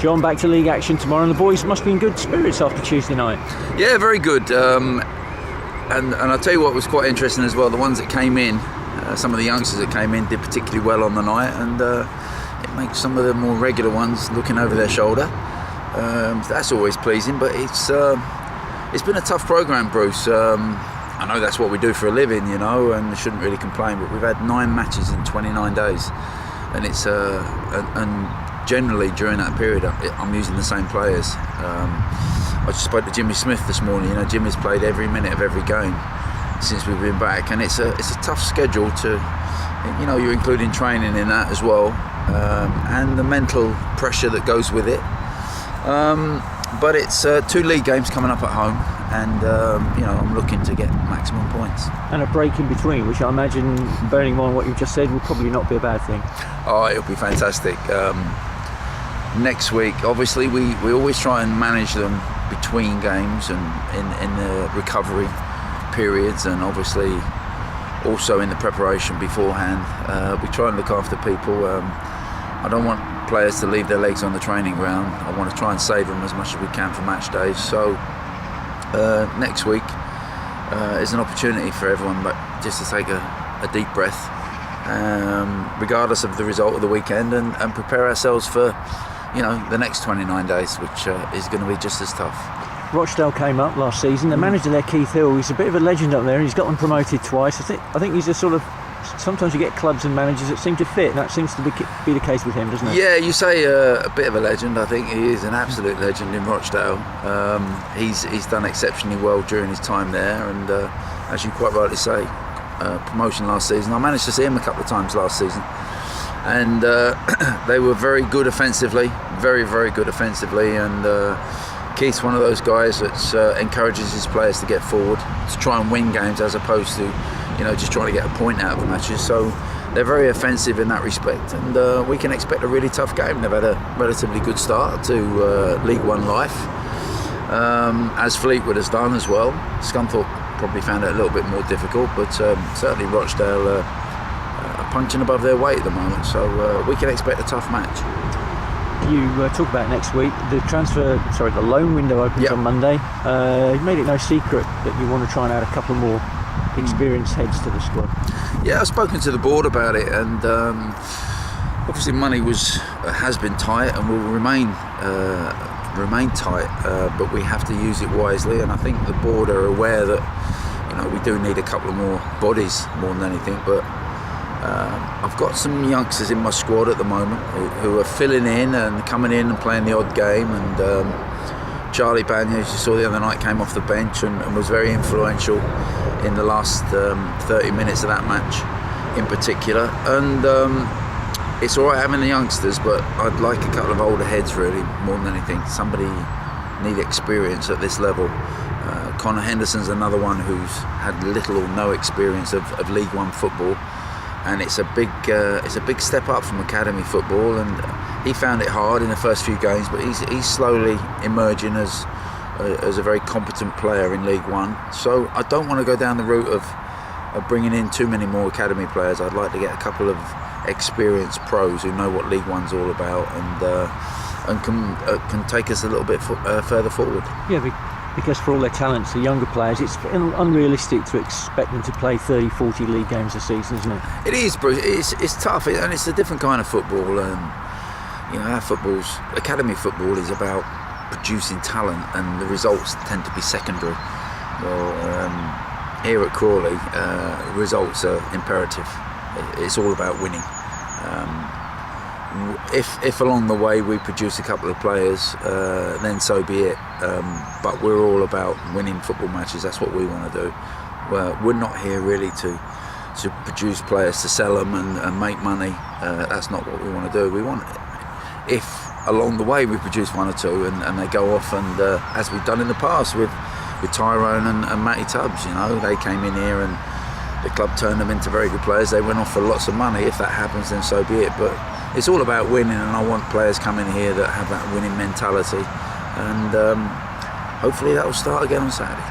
John, back to league action tomorrow, and the boys must be in good spirits after Tuesday night. Yeah, very good. And I'll tell you what was quite interesting as well. The ones that came in, some of the youngsters that came in did particularly well on the night, and it makes some of the more regular ones looking over their shoulder. That's always pleasing, but it's been a tough programme, Bruce. I know that's what we do for a living, you know, and I shouldn't really complain, but we've had 9 matches in 29 days, and it's and generally during that period I'm using the same players. I just spoke to Jimmy Smith this morning. You know, Jimmy's played every minute of every game since we've been back, and it's a tough schedule to, you know, you're including training in that as well, and the mental pressure that goes with it. But it's 2 league games coming up at home, and you know, I'm looking to get maximum points. And a break in between, which I imagine, bearing in mind what you've just said, will probably not be a bad thing. Oh, it'll be fantastic. Next week, obviously, we always try and manage them between games and in the recovery periods, and obviously also in the preparation beforehand. We try and look after people. I don't want players to leave their legs on the training ground. I want to try and save them as much as we can for match days. So next week is an opportunity for everyone, but just to take a deep breath, regardless of the result of the weekend, and prepare ourselves for, you know, the next 29 days, which is going to be just as tough. Rochdale came up last season. The manager there, Keith Hill, he's a bit of a legend up there, and he's got them promoted twice. I think he's a sort of, sometimes you get clubs and managers that seem to fit, and that seems to be the case with him, doesn't it? Yeah, you say a bit of a legend. I think he is an absolute legend in Rochdale. He's done exceptionally well during his time there, and as you quite rightly say, promotion last season. I managed to see him a couple of times last season, and they were very good offensively, very, very good offensively, and Keith's one of those guys that encourages his players to get forward, to try and win games, as opposed to, you know, just trying to get a point out of the matches. So they're very offensive in that respect, and we can expect a really tough game. They've had a relatively good start to League One life, as Fleetwood has done as well. Scunthorpe probably found it a little bit more difficult, but certainly Rochdale are punching above their weight at the moment, so we can expect a tough match. You talk about next week. The loan window opens on Monday. You've made it no secret that you want to try and add a couple more experienced heads to the squad. Yeah, I've spoken to the board about it, and obviously money has been tight and will remain tight, but we have to use it wisely, and I think the board are aware that, you know, we do need a couple of more bodies more than anything. But I've got some youngsters in my squad at the moment who are filling in and coming in and playing the odd game, and Charlie Banya, as you saw the other night, came off the bench and was very influential in the last 30 minutes of that match in particular. And it's all right having the youngsters, but I'd like a couple of older heads really, more than anything. Somebody need experience at this level. Connor Henderson's another one who's had little or no experience of League One football, and it's a big step up from academy football, and he found it hard in the first few games, but he's slowly emerging as a very competent player in League One. So I don't want to go down the route of bringing in too many more academy players. I'd like to get a couple of experienced pros who know what League One's all about, and can take us a little bit further forward. Yeah, because for all their talents, the younger players, it's unrealistic to expect them to play 30, 40 league games a season, isn't it? It is, Bruce. It's tough, and it's a different kind of football. You know, our academy football is about producing talent, and the results tend to be secondary. Well, here at Crawley, results are imperative. It's all about winning. If along the way we produce a couple of players, then so be it. But we're all about winning football matches. That's what we want to do. We're not here really to produce players to sell them and make money. That's not what we want to do. We want, if along the way we produce one or two and they go off, and as we've done in the past with Tyrone and Matty Tubbs, you know, they came in here and the club turned them into very good players. They went off for lots of money. If that happens, then so be it. But it's all about winning, and I want players coming here that have that winning mentality, and hopefully that will start again on Saturday.